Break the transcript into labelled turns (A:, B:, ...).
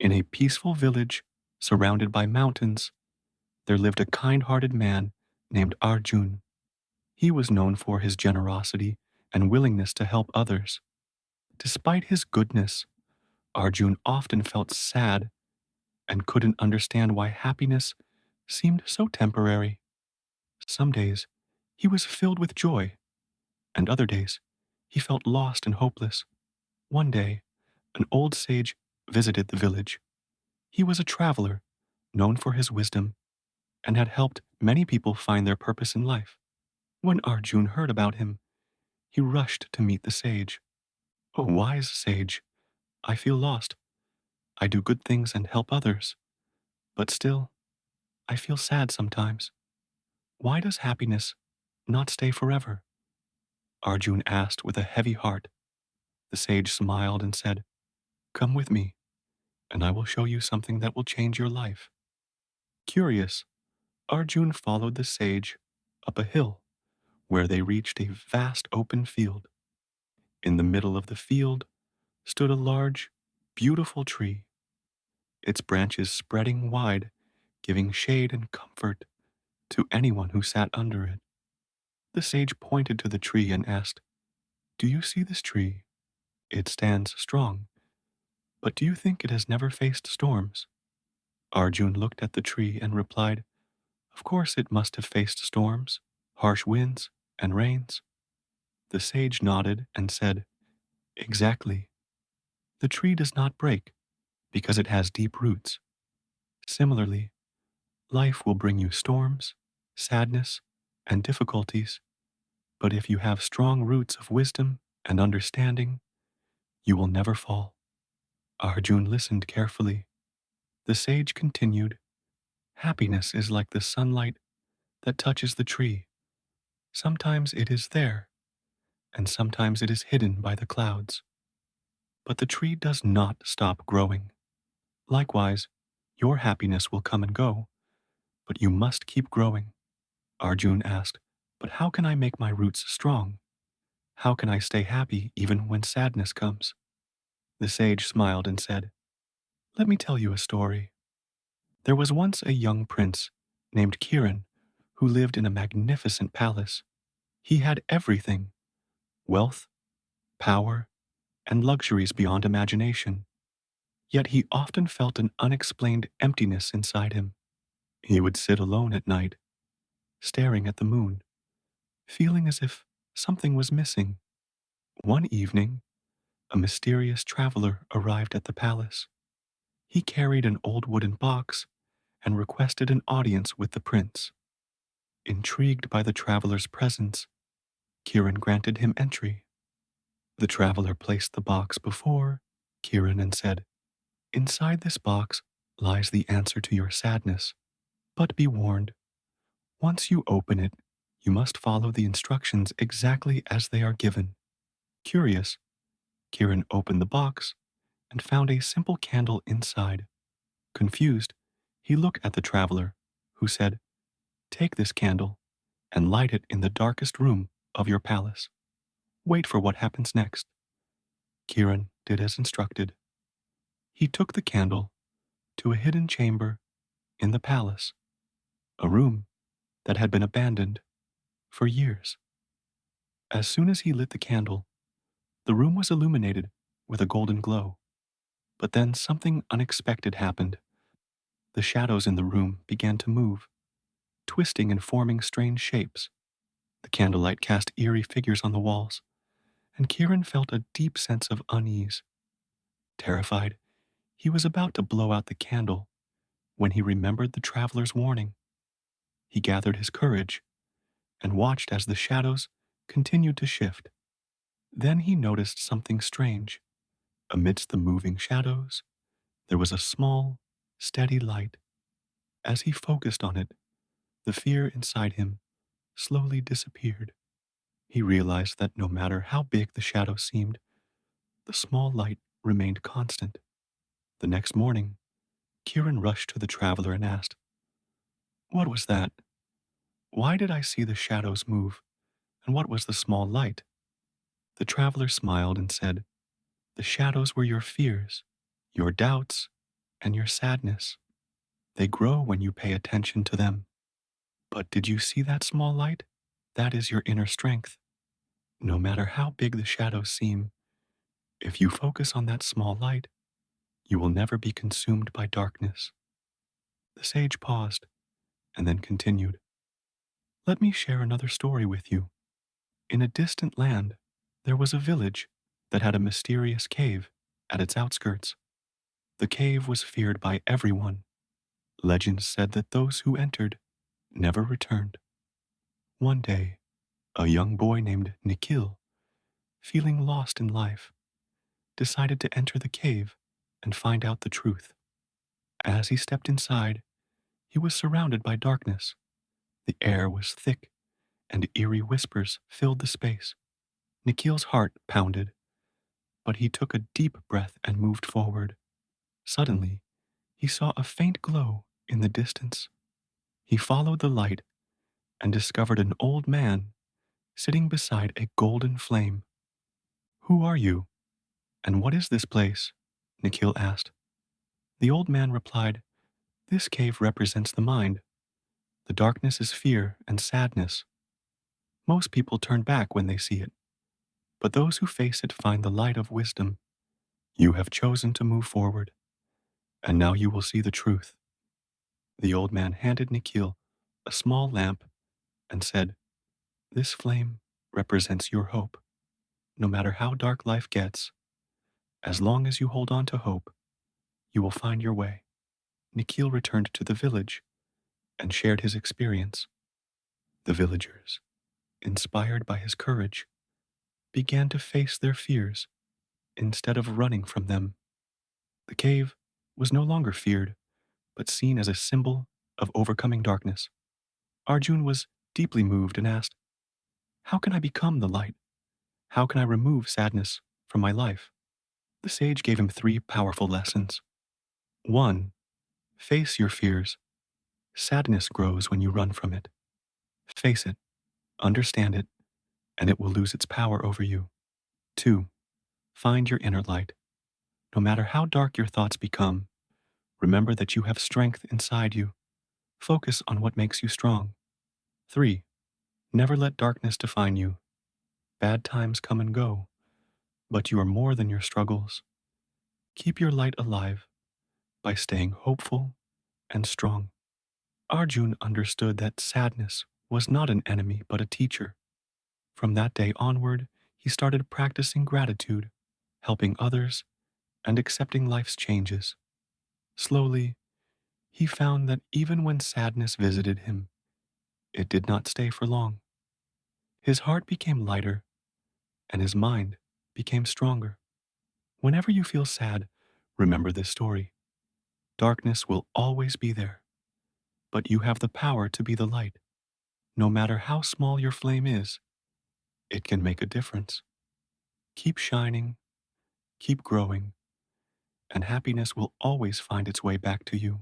A: In a peaceful village surrounded by mountains, there lived a kind-hearted man named Arjun. He was known for his generosity and willingness to help others. Despite his goodness, Arjun often felt sad and couldn't understand why happiness seemed so temporary. Some days, he was filled with joy, and other days, he felt lost and hopeless. One day, an old sage visited the village. He was a traveler, known for his wisdom, and had helped many people find their purpose in life. When Arjun heard about him, he rushed to meet the sage. "O wise sage, I feel lost. I do good things and help others, but still, I feel sad sometimes. Why does happiness not stay forever?" Arjun asked with a heavy heart. The sage smiled and said, "Come with me, and I will show you something that will change your life." Curious, Arjun followed the sage up a hill where they reached a vast open field. In the middle of the field stood a large, beautiful tree, its branches spreading wide, giving shade and comfort to anyone who sat under it. The sage pointed to the tree and asked, "Do you see this tree? It stands strong, but do you think it has never faced storms?" Arjun looked at the tree and replied, "Of course it must have faced storms, harsh winds, and rains." The sage nodded and said, "Exactly. The tree does not break because it has deep roots. Similarly, life will bring you storms, sadness, and difficulties, but if you have strong roots of wisdom and understanding, you will never fall." Arjun listened carefully. The sage continued, "Happiness is like the sunlight that touches the tree. Sometimes it is there, and sometimes it is hidden by the clouds. But the tree does not stop growing. Likewise, your happiness will come and go, but you must keep growing." Arjun asked, "But how can I make my roots strong? How can I stay happy even when sadness comes?" The sage smiled and said, "Let me tell you a story. There was once a young prince named Kiran who lived in a magnificent palace. He had everything: wealth, power, and luxuries beyond imagination. Yet he often felt an unexplained emptiness inside him. He would sit alone at night, staring at the moon, feeling as if something was missing. One evening, a mysterious traveler arrived at the palace. He carried an old wooden box and requested an audience with the prince. Intrigued by the traveler's presence, Kiran granted him entry. The traveler placed the box before Kiran and said, "Inside this box lies the answer to your sadness. But be warned, once you open it, you must follow the instructions exactly as they are given." Curious, Kiran opened the box and found a simple candle inside. Confused, he looked at the traveler, who said, "Take this candle and light it in the darkest room of your palace. Wait for what happens next." Kiran did as instructed. He took the candle to a hidden chamber in the palace, a room that had been abandoned for years. As soon as he lit the candle, the room was illuminated with a golden glow. But then something unexpected happened. The shadows in the room began to move, twisting and forming strange shapes. The candlelight cast eerie figures on the walls, and Kieran felt a deep sense of unease. Terrified, he was about to blow out the candle when he remembered the traveler's warning. He gathered his courage and watched as the shadows continued to shift. Then he noticed something strange. Amidst the moving shadows, there was a small, steady light. As he focused on it, the fear inside him slowly disappeared. He realized that no matter how big the shadow seemed, the small light remained constant. The next morning, Kieran rushed to the traveler and asked, "What was that? Why did I see the shadows move? And what was the small light?" The traveler smiled and said, "The shadows were your fears, your doubts, and your sadness. They grow when you pay attention to them. But did you see that small light? That is your inner strength. No matter how big the shadows seem, if you focus on that small light, you will never be consumed by darkness. The sage paused and then continued. Let me share another story with you. In a distant land, there was a village that had a mysterious cave at its outskirts. The cave was feared by everyone. Legends said that those who entered never returned. One day, a young boy named Nikhil, feeling lost in life, decided to enter the cave and find out the truth. As he stepped inside, he was surrounded by darkness. The air was thick, and eerie whispers filled the space. Nikhil's heart pounded, but he took a deep breath and moved forward. Suddenly, he saw a faint glow in the distance. He followed the light and discovered an old man sitting beside a golden flame. Who are you? And what is this place? Nikhil asked. The old man replied, This cave represents the mind. The darkness is fear and sadness. Most people turn back when they see it, but those who face it find the light of wisdom. You have chosen to move forward, and now you will see the truth. The old man handed Nikhil a small lamp and said, This flame represents your hope. No matter how dark life gets, as long as you hold on to hope, you will find your way. Nikhil returned to the village and shared his experience. The villagers, inspired by his courage, began to face their fears instead of running from them. The cave was no longer feared, but seen as a symbol of overcoming darkness. Arjun was deeply moved and asked, How can I become the light? How can I remove sadness from my life? The sage gave him 3 powerful lessons. 1. Face your fears. Sadness grows when you run from it. Face it, understand it, and it will lose its power over you. 2. Find your inner light. No matter how dark your thoughts become, remember that you have strength inside you. Focus on what makes you strong. 3. Never let darkness define you. Bad times come and go, but you are more than your struggles. Keep your light alive by staying hopeful and strong. Arjun understood that sadness was not an enemy but a teacher. From that day onward, he started practicing gratitude, helping others, and accepting life's changes. Slowly, he found that even when sadness visited him, it did not stay for long. His heart became lighter, and his mind became stronger. Whenever you feel sad, remember this story. Darkness will always be there, but you have the power to be the light. No matter how small your flame is, it can make a difference. Keep shining, keep growing, and happiness will always find its way back to you.